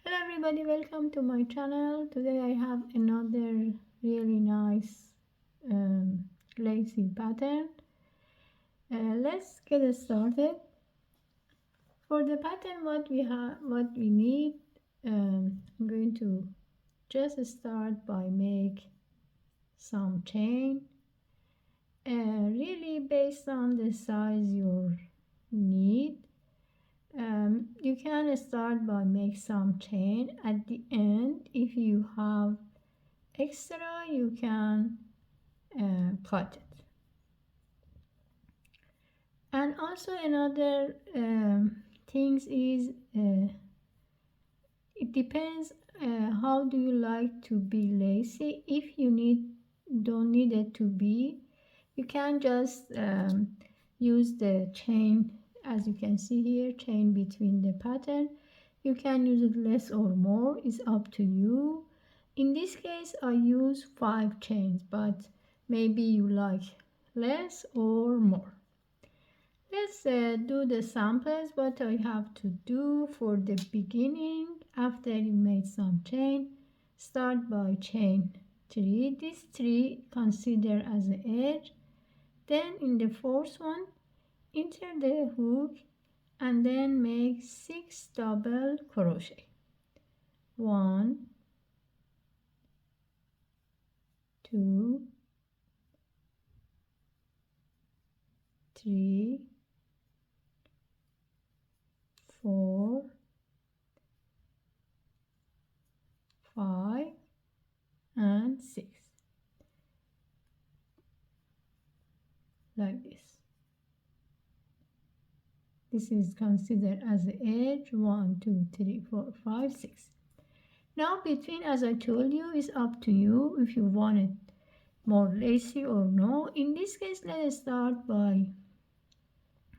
Hello everybody, welcome to my channel. Today I have another really nice lacy pattern. Let's get started. For the pattern, what we need, I'm going to just start by make some chain. Really based on the size you need. You can start by make some chain at the end. If you have extra, you can cut it. And also another things is it depends how do you like to be lacy. If you don't need it to be, you can just use the chain, as you can see here, chain between the pattern. You can use it less or more, it's up to you. In this case I use 5 chains, but maybe you like less or more. Let's do the samples. What I have to do for the beginning, after you made some chain, start by chain 3. This 3 consider as the edge. Then in the fourth one, enter the hook and then make 6 double crochet. 1, 2, 3, 4, 5 and 6, like this. This is considered as the edge. 1, 2, 3, 4, 5, 6. Now between, as I told you, is up to you if you want it more lacy or no. In this case, let us start by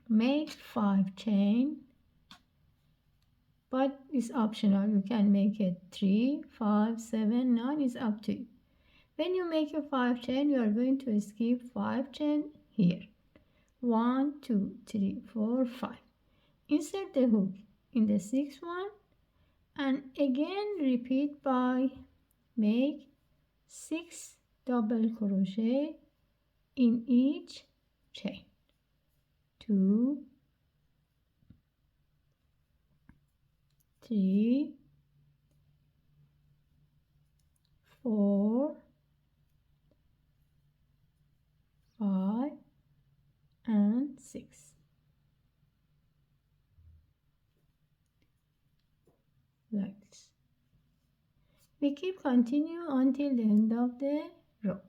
make 5 chain, but it's optional. You can make it 3, 5, 7, 9, is up to you. When you make a 5 chain, you are going to skip 5 chain here. 1, 2, 3, 4, 5. Insert the hook in the 6th one and again repeat by make 6 double crochet in each chain. 2, 3, 4, 5 and 6. Like this. We keep continue until the end of the row.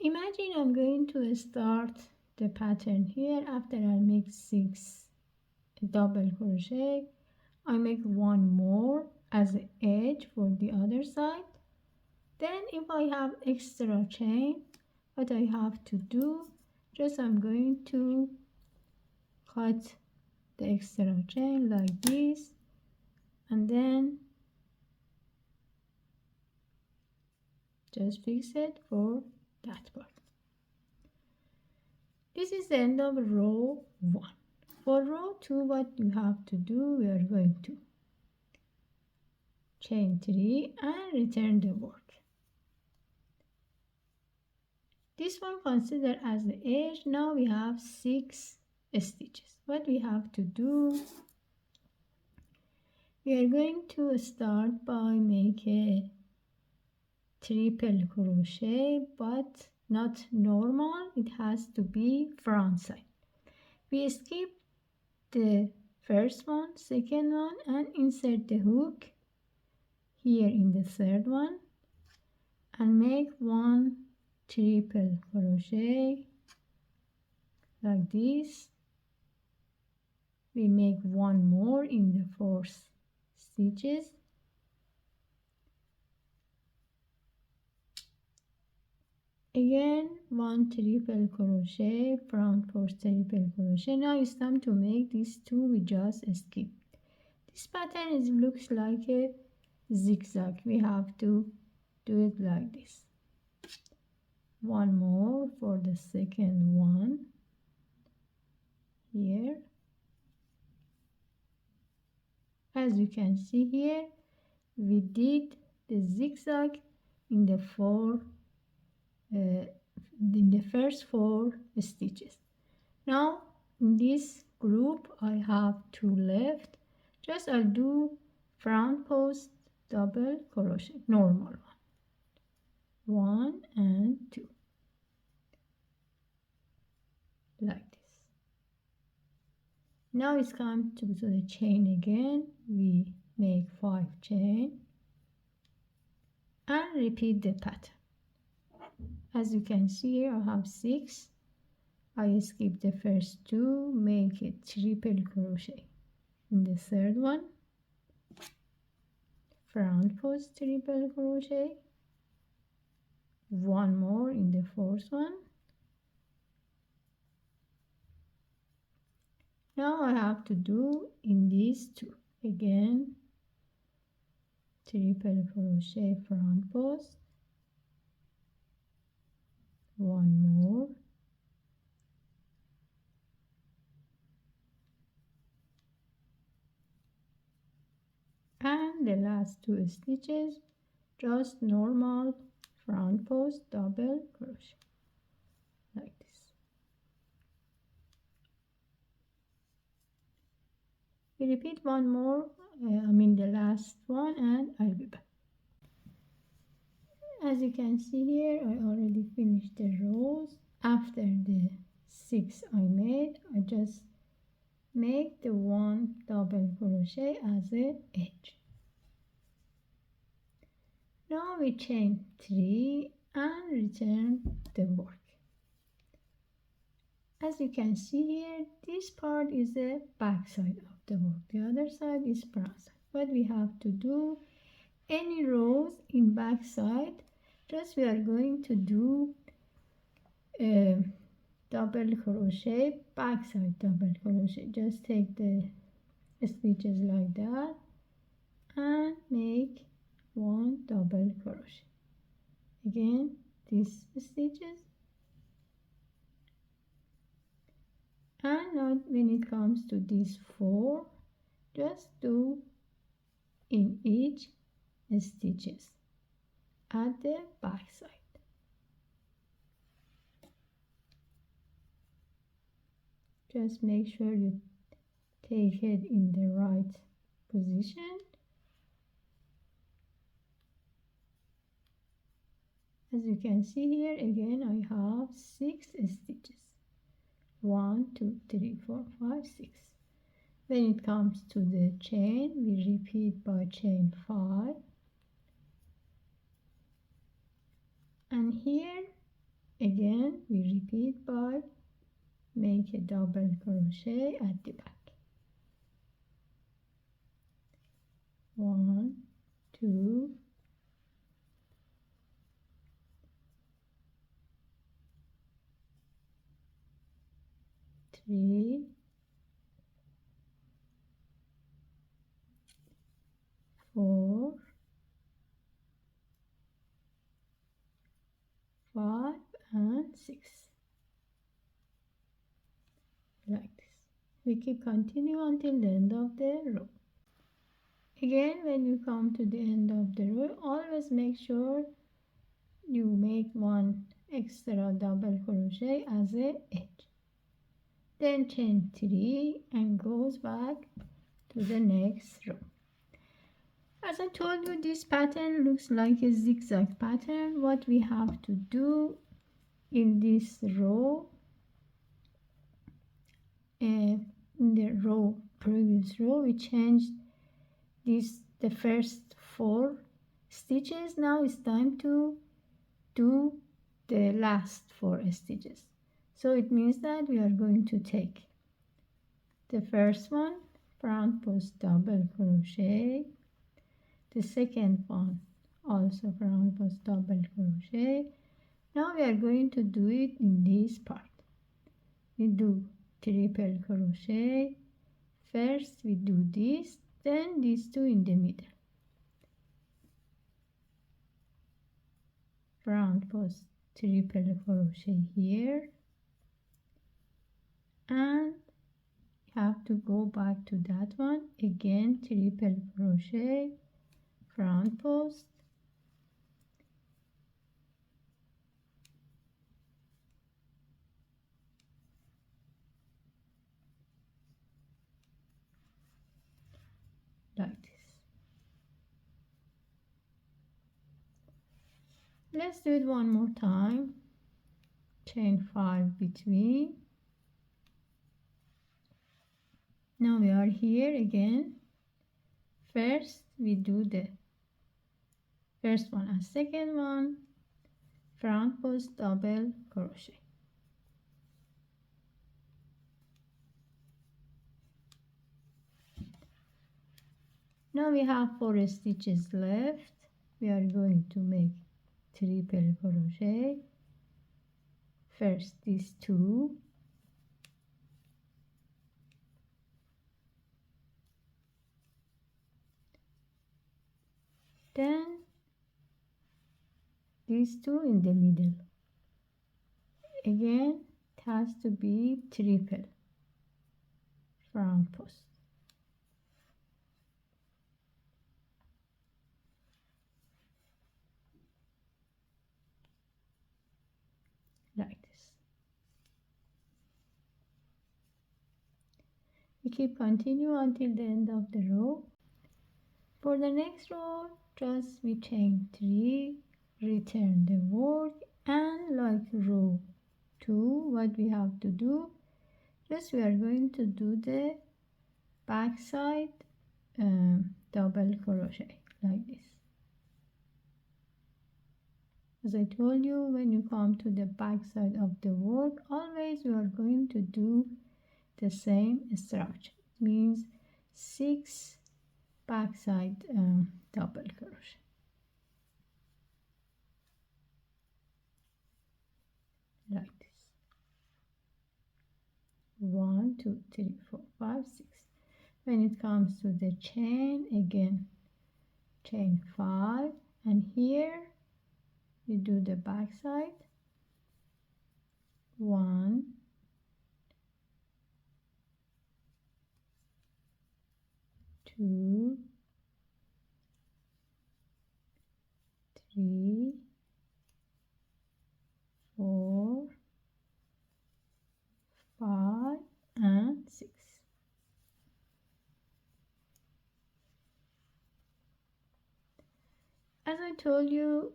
Imagine I'm going to start the pattern here. After I make 6 double crochet, I make 1 more as an edge for the other side. Then if I have extra chain, what I have to do, just I'm going to cut the extra chain like this, and then just fix it for that part. This is the end of row 1. For row 2, what you have to do, we are going to chain 3 and return the work. This one considered as the edge. Now we have 6 stitches. What we have to do, we are going to start by make a triple crochet, but not normal, it has to be front side. We skip the first one, second one, and insert the hook here in the third one and make 1 triple crochet like this. We make 1 more in the 4th stitches. Again 1 triple crochet, front 4 triple crochet. Now it's time to make these 2 we just skipped. This pattern looks like a zigzag. We have to do it like this. 1 more for the second one here. As you can see here, we did the zigzag in the first 4 stitches. Now in this group I have 2 left. Just I'll do front post double crochet, normal one, 1 and 2, like this. Now it's come to the chain again. We make 5 chain and repeat the pattern. As you can see here, I have 6. I skip the first 2, make a triple crochet in the third one, front post triple crochet, 1 more in the fourth one. Now I have to do in these 2 again, triple crochet front post, 1 more, and the last 2 stitches just normal front post double crochet, like this. We repeat 1 more, the last one, and I'll be back. As you can see here, I already finished the rows. After the 6 I made, I just make the 1 double crochet as a edge. Now we chain 3 and return the work. As you can see here, this part is the back side of the work, the other side is front side. What we have to do, any rows in back side, just we are going to do a double crochet, back side double crochet. Just take the stitches like that and make 1 double crochet. Again, these stitches, and now when it comes to these 4, just do in each stitches at the back side. Just make sure you take it in the right position. As you can see here, again I have 6 stitches. 1, 2, 3, 4, 5, 6. When it comes to the chain, we repeat by chain 5. And here again we repeat by make a double crochet at the back. 1, 2, 3, 4, 5 and 6, like this. We keep continue until the end of the row. Again, when you come to the end of the row, always make sure you make 1 extra double crochet as a edge. Then chain 3 and goes back to the next row. As I told you, this pattern looks like a zigzag pattern. What we have to do in this row, in the previous row, we changed the first 4 stitches. Now it's time to do the last 4 stitches. So it means that we are going to take the first one, front post double crochet, the second one also front post double crochet. Now we are going to do it in this part. We do triple crochet. First we do this, then these 2 in the middle. Front post triple crochet here and have to go back to that one again, triple crochet, front post, like this. Let's do it one more time. Chain 5 between. Now we are here again. First we do the first one and second one, front post double crochet. Now we have 4 stitches left. We are going to make triple crochet. First these 2, then these 2 in the middle. Again, it has to be triple front post. Like this. We keep continue until the end of the row. For the next row, just we chain 3, return the work, and like row 2, what we have to do, just we are going to do the back side double crochet like this. As I told you, when you come to the back side of the work, always you are going to do the same structure. It means 6 backside double crochet. Like this. 1, 2, 3, 4, 5, 6. When it comes to the chain, again chain 5, and here we do the back side. 1, 2, 3, 4, 5, and 6. As I told you,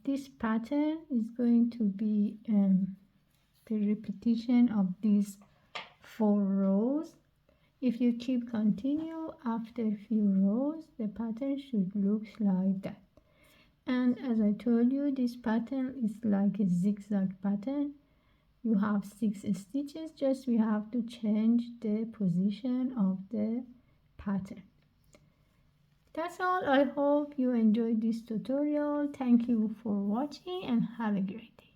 this pattern is going to be the repetition of these 4 rows. If you keep continue after a few rows, the pattern should look like that. And as I told you, this pattern is like a zigzag pattern. You have 6 stitches, just we have to change the position of the pattern. That's all. I hope you enjoyed this tutorial. Thank you for watching and have a great day.